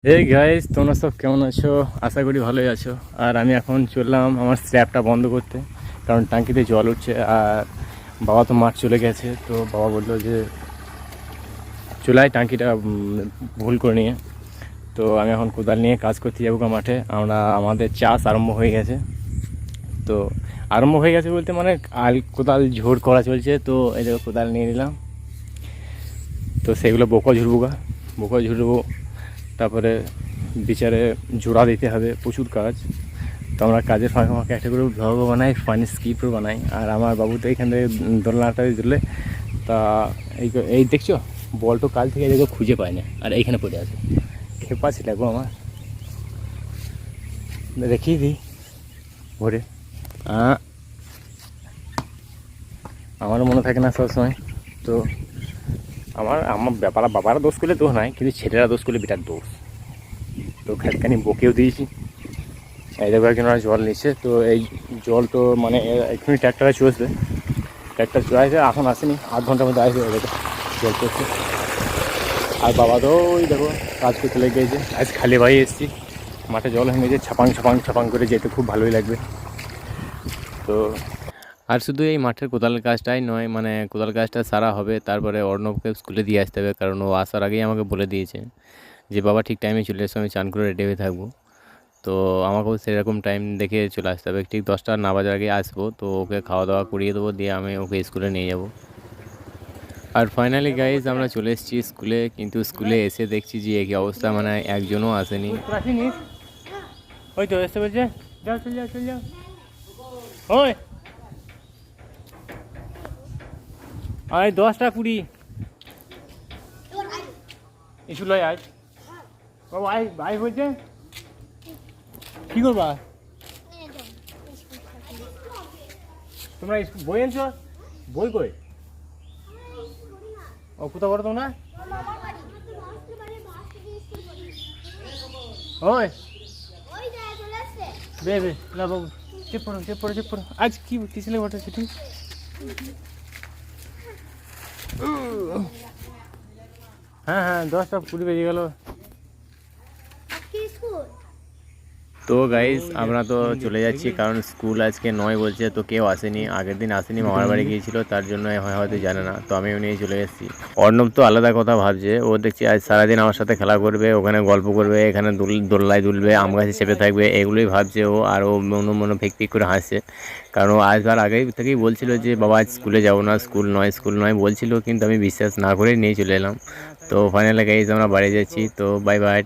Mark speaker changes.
Speaker 1: এই গাইস, তোমরা সব কেমন আছো? আশা করি ভালোই আছো। আর আমি এখন চললাম আমার স্ল্যাবটা বন্ধ করতে, কারণ ট্যাঙ্কিতে জল উঠছে। আর বাবা তো মাঠ চলে গেছে, তো বাবা বললো যে চুলাই ট্যাঙ্কিটা ভুল করে নিয়ে। তো আমি এখন কোদাল নিয়ে কাজ করতে যাবো মাঠে। আমাদের চাষ আরম্ভ হয়ে গেছে। তো আরম্ভ হয়ে গেছে বলতে মানে কোদাল ঝোড় করা চলছে। তো এই দেখো কোদাল নিয়ে নিলাম। তো সেগুলো বোকা ঝুড়বো, তারপরে বিচারে জোড়া দিতে হবে, প্রচুর কাজ। তো আমরা কাজের ফাঁকে ফাঁকে একটা করে ব্লগও বানাই, ফানি স্কিপও বানাই। আর আমার বাবু তো এখান থেকে দোলনাটা দিলে তা এই দেখছো বলটো কাল থেকে দেখো খুঁজে পায় না, আর এইখানে পড়ে আছে। খেপা ছিল গো আমার, দেখিয়ে দিই ভোরে। আমারও মনে থাকে না সবসময়। তো আমার আমার বাবারা দোষ করলে দোষ নাই, কিন্তু ছেলেরা দোষ করলে বিরাট দোষ। তো খেতখানি বকেও দিয়েছি। এই দেখো একজনের জল নিচ্ছে। তো এই জল তো মানে এক্ষুনি ট্র্যাক্টরে চলছে, ট্র্যাক্টর চলে আসে, এখন আসেনি, আধ ঘন্টার মধ্যে আসবে। দেখো জল চলছে। আর বাবা তো ওই দেখো কাজ করতে লেগে গেছে। আজ খালি ভাই এসেছি, মাঠে জল হয়ে গেছে, ছাপাং ছাপাং ছাপাং করে যেতে খুব ভালোই লাগবে। তো আর শুধু এই মাঠের কোদাল কাজটাই নয়, মানে কোদাল কাজটা সারা হবে, তারপরে অর্ণবকে স্কুলে দিয়ে আসতে হবে। কারণ ও আসার আগেই আমাকে বলে দিয়েছে যে বাবা ঠিক টাইমে চলে এসো, আমি চান করে রেডি হয়ে থাকবো। তো আমাকেও সেরকম টাইম দেখে চলে আসতে হবে, ঠিক 10টা না বাজার আগে আসবো। তো ওকে খাওয়া দাওয়া করিয়ে দেবো, দিয়ে আমি ওকে স্কুলে নিয়ে যাব। আর ফাইনালি গাইজ আমরা চলে এসেছি স্কুলে, কিন্তু স্কুলে এসে দেখছি যে একই অবস্থা, মানে একজনও আসেনি। ওই তো এসে বলছে যাও চল যাও চল যাও। ওই আয় 10টা 20 ইস্যু লয় আজ বাবু আই ভাই বলছে কী করবা তোমরা? বই আনছো? বই কই? ও কোথা করো তোমরা? ওই বে বে না বাবু, চেপ পড়ো। আজ কি কিসলে ওটা ছুটি? হ্যাঁ 10টা 20 বেজে গেল। তো গাইজ আমরা তো চলে যাচ্ছি, কারণ স্কুল আজকে 9 বলছে। তো কেউ আসেনি, আগের দিন আসেনি, মামার বাড়ি গিয়েছিল, তার জন্য হয়তো জানে না। তো আমিও নিয়ে চলে এসেছি। অর্ণব তো আলাদা কথা ভাবছে, ও দেখছি আজ সারাদিন আমার সাথে খেলা করবে, ওখানে গল্প করবে, এখানে দোল্লায় দুলবে, আম গাছে চেপে থাকবে, এগুলোই ভাবছে ও। আর ও মনে ফিক করে হাসছে, কারণ ও আসবার আগেই থেকেই বলছিল যে বাবা আজ স্কুলে যাবো না, স্কুল নয় বলছিল, কিন্তু আমি বিশ্বাস না করেই নিয়ে চলে এলাম। তো ফাইনালি গাইজ আমরা বাড়ি যাচ্ছি। তো বাই বাই।